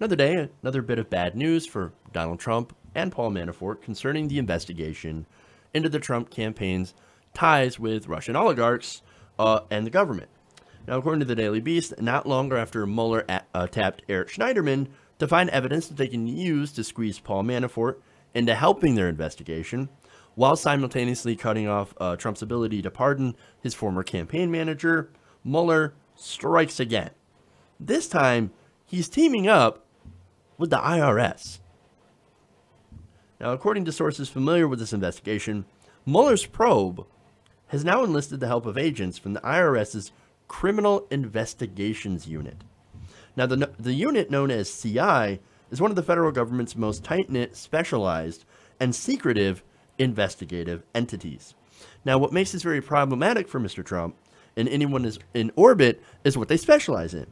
Another day, another bit of bad news for Donald Trump and Paul Manafort concerning the investigation into the Trump campaign's ties with Russian oligarchs and the government. Now, according to the Daily Beast, not long after Mueller tapped Eric Schneiderman to find evidence that they can use to squeeze Paul Manafort into helping their investigation, while simultaneously cutting off Trump's ability to pardon his former campaign manager, Mueller strikes again. This time, he's teaming up with the IRS. Now, according to sources familiar with this investigation, Mueller's probe has now enlisted the help of agents from the IRS's Criminal Investigations Unit. Now, the unit known as CI is one of the federal government's most tight-knit, specialized, and secretive investigative entities. Now, what makes this very problematic for Mr. Trump and anyone is in orbit is what they specialize in.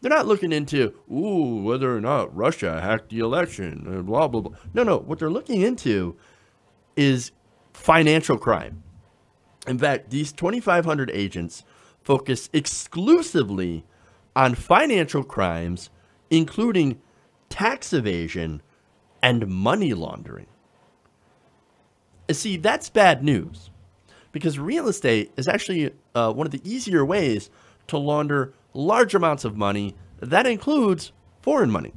They're not looking into, whether or not Russia hacked the election, and blah, blah, blah. No. What they're looking into is financial crime. In fact, these 2,500 agents focus exclusively on financial crimes, including tax evasion and money laundering. See, that's bad news, because real estate is actually one of the easier ways to launder large amounts of money. That includes foreign money.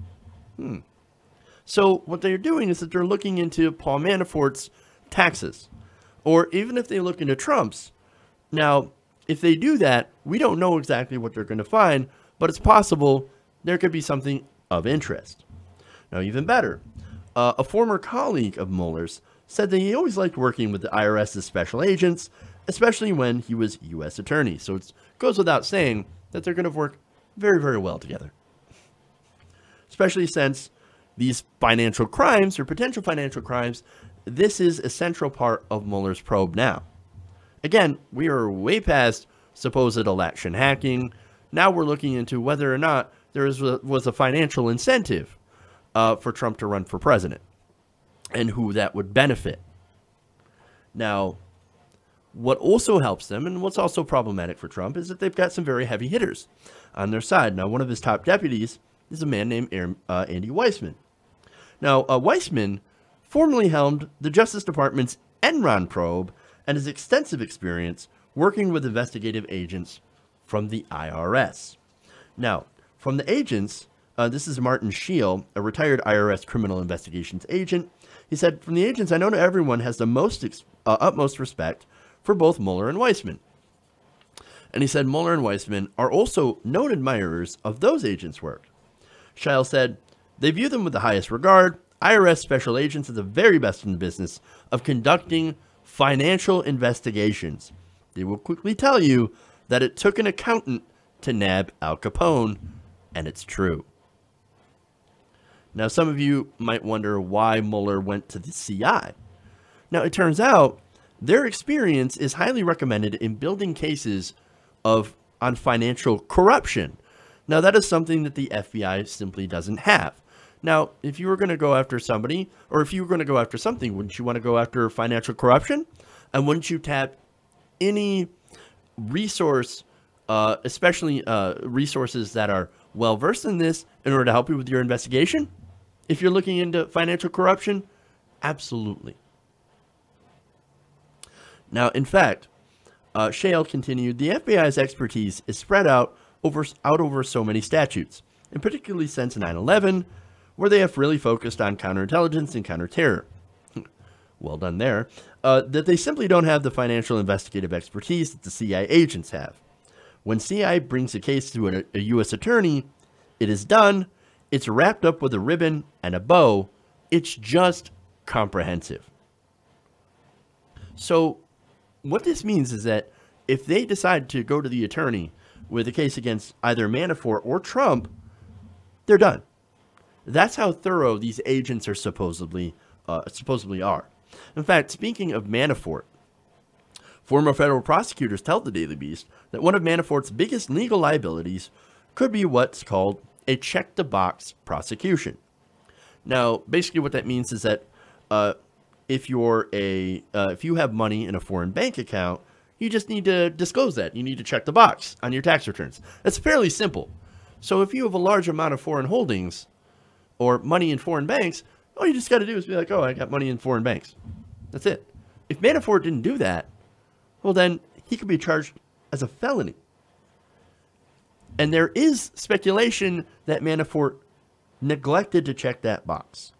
So what they're doing is that they're looking into Paul Manafort's taxes, or even if they look into Trump's. Now, if they do that, we don't know exactly what they're going to find, but it's possible there could be something of interest. Now, even better, a former colleague of Mueller's said that he always liked working with the IRS's special agents, especially when he was U.S. attorney. So it goes without saying that they're going to work very, very well together. Especially since these financial crimes, or potential financial crimes, this is a central part of Mueller's probe now. Again, we are way past supposed election hacking. Now we're looking into whether or not there was a financial incentive for Trump to run for president, and who that would benefit. Now, what also helps them, and what's also problematic for Trump, is that they've got some very heavy hitters on their side. Now, one of his top deputies is a man named Andy Weissmann. Now, Weissmann formerly helmed the Justice Department's Enron probe and has extensive experience working with investigative agents from the IRS. Now, from the agents, this is Martin Scheel, a retired IRS Criminal Investigations agent. He said, "From the agents, I know that everyone has the utmost respect for both Mueller and Weissmann." And he said Mueller and Weissmann are also known admirers of those agents' work. Scheel said, "They view them with the highest regard. IRS special agents are the very best in the business of conducting financial investigations. They will quickly tell you that it took an accountant to nab Al Capone, and it's true." Now, some of you might wonder why Mueller went to the CI. Now, it turns out their experience is highly recommended in building cases on financial corruption. Now, that is something that the FBI simply doesn't have. Now, if you were going to go after somebody, or if you were going to go after something, wouldn't you want to go after financial corruption? And wouldn't you tap any resource, especially resources that are well-versed in this, in order to help you with your investigation? If you're looking into financial corruption, absolutely. Now, in fact, Scheel continued, the FBI's expertise is spread out over so many statutes, and particularly since 9/11, where they have really focused on counterintelligence and counterterror. Well done there. That they simply don't have the financial investigative expertise that the CIA agents have. When CI brings a case to a U.S. attorney, it is done. It's wrapped up with a ribbon and a bow. It's just comprehensive. So what this means is that if they decide to go to the attorney with a case against either Manafort or Trump, they're done. That's how thorough these agents are supposedly are. In fact, speaking of Manafort, former federal prosecutors tell the Daily Beast that one of Manafort's biggest legal liabilities could be what's called a check-the-box prosecution. Now, basically what that means is that if you have money in a foreign bank account, you just need to disclose that. You need to check the box on your tax returns. That's fairly simple. So if you have a large amount of foreign holdings, or money in foreign banks, all you just got to do is be like, oh, I got money in foreign banks. That's it. If Manafort didn't do that, well, then he could be charged as a felony. And there is speculation that Manafort neglected to check that box.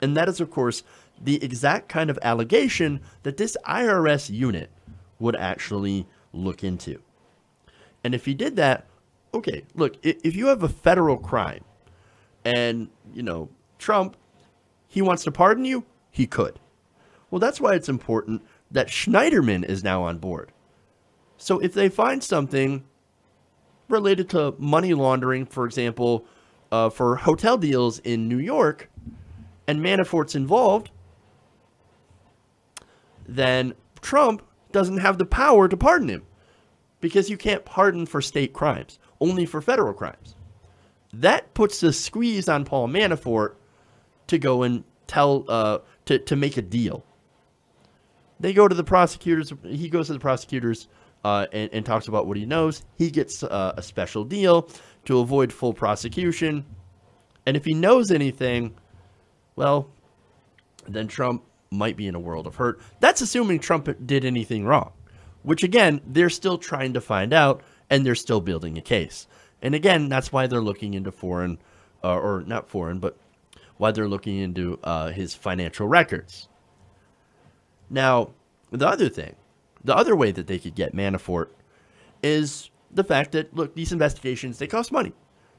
And that is, of course, the exact kind of allegation that this IRS unit would actually look into. And if he did that, okay, look, if you have a federal crime and, you know, Trump, he wants to pardon you, he could. Well, that's why it's important that Schneiderman is now on board. So if they find something related to money laundering, for example, for hotel deals in New York, and Manafort's involved, then Trump doesn't have the power to pardon him, because you can't pardon for state crimes, only for federal crimes. That puts the squeeze on Paul Manafort to go and tell, to make a deal. They go to the prosecutors. He goes to the prosecutors and talks about what he knows. He gets a special deal to avoid full prosecution. And if he knows anything, well, then Trump might be in a world of hurt. That's assuming Trump did anything wrong, which, again, they're still trying to find out, and they're still building a case. And again, that's why they're looking into foreign, or not foreign, but why they're looking into his financial records. Now, the other way that they could get Manafort is the fact that, look, these investigations, they cost money.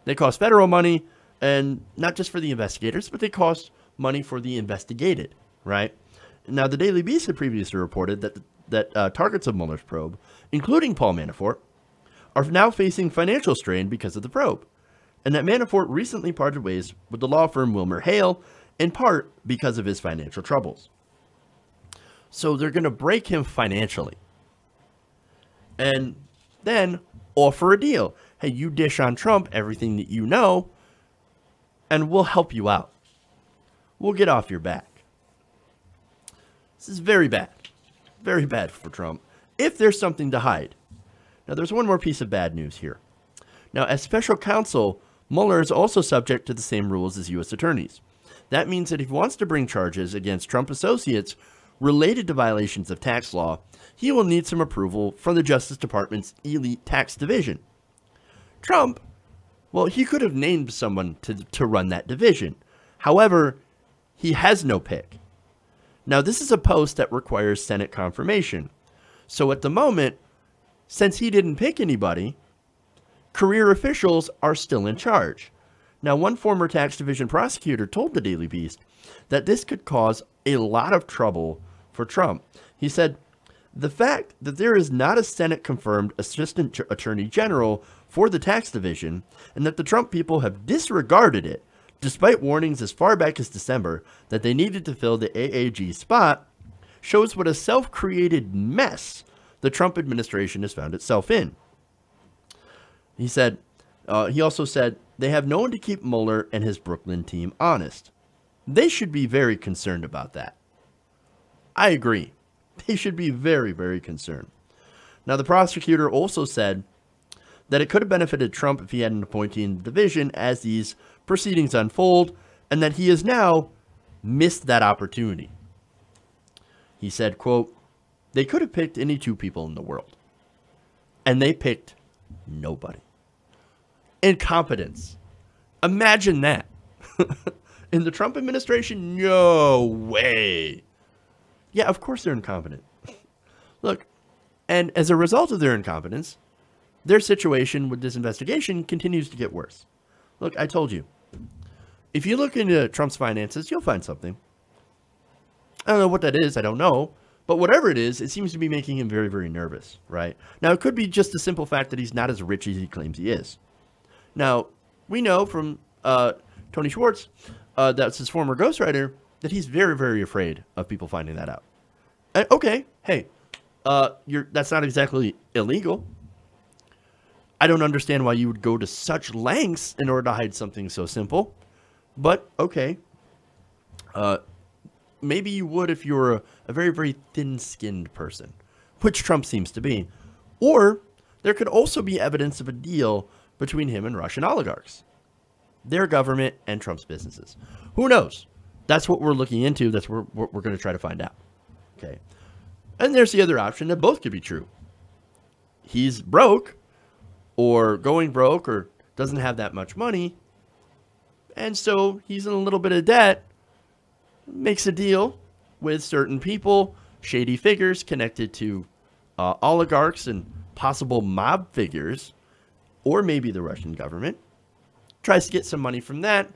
They cost federal money, and not just for the investigators, but they cost money for the investigated, right? Now, the Daily Beast had previously reported that targets of Mueller's probe, including Paul Manafort, are now facing financial strain because of the probe, and that Manafort recently parted ways with the law firm Wilmer Hale, in part because of his financial troubles. So they're going to break him financially, and then offer a deal. Hey, you dish on Trump everything that you know, and we'll help you out. We'll get off your back. This is very bad for Trump, if there's something to hide. Now, there's one more piece of bad news here. Now, as special counsel, Mueller is also subject to the same rules as U.S. attorneys. That means that if he wants to bring charges against Trump associates related to violations of tax law, he will need some approval from the Justice Department's elite tax division. Trump, well, he could have named someone to run that division. However, he has no pick. Now, this is a post that requires Senate confirmation. So at the moment, since he didn't pick anybody, career officials are still in charge. Now, one former tax division prosecutor told the Daily Beast that this could cause a lot of trouble for Trump. He said, the fact that there is not a Senate-confirmed assistant attorney general for the tax division, and that the Trump people have disregarded it, despite warnings as far back as December that they needed to fill the AAG spot, shows what a self-created mess the Trump administration has found itself in. He said, he also said, they have no one to keep Mueller and his Brooklyn team honest. They should be very concerned about that. I agree. They should be very, very concerned. Now, the prosecutor also said that it could have benefited Trump if he had an appointee in the division as these proceedings unfold, and that he has now missed that opportunity. He said, quote, they could have picked any two people in the world, and they picked nobody. Incompetence. Imagine that. In the Trump administration, no way. Yeah, of course they're incompetent. Look, and as a result of their incompetence, their situation with this investigation continues to get worse. Look, I told you. If you look into Trump's finances, you'll find something. I don't know what that is. I don't know. But whatever it is, it seems to be making him very, very nervous, right? Now, it could be just the simple fact that he's not as rich as he claims he is. Now, we know from Tony Schwartz, that's his former ghostwriter, that he's very, very afraid of people finding that out. And, okay, hey, that's not exactly illegal. I don't understand why you would go to such lengths in order to hide something so simple. But, okay, maybe you would if you were a very, very thin-skinned person, which Trump seems to be. Or there could also be evidence of a deal between him and Russian oligarchs. their government, and Trump's businesses. Who knows? That's what we're looking into. That's what we're going to try to find out. Okay. And there's the other option that both could be true. He's broke or going broke or doesn't have that much money. And so he's in a little bit of debt, makes a deal with certain people, shady figures connected to oligarchs and possible mob figures, or maybe the Russian government, tries to get some money from that.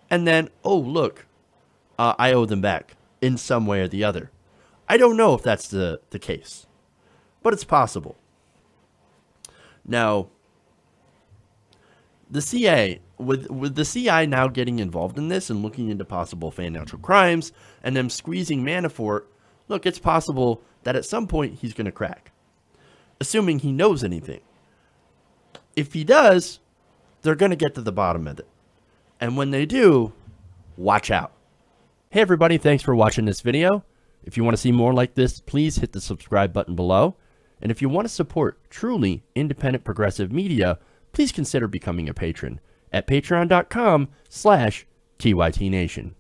And then, oh, look, I owe them back in some way or the other. I don't know if that's the case, but it's possible. Now, the CIA, with the CIA now getting involved in this and looking into possible financial crimes and them squeezing Manafort, look, it's possible that at some point he's going to crack, assuming he knows anything. If he does, they're going to get to the bottom of it. And when they do, watch out. Hey everybody, thanks for watching this video. If you want to see more like this, please hit the subscribe button below. And if you want to support truly independent progressive media, please consider becoming a patron at patreon.com/TYTNation.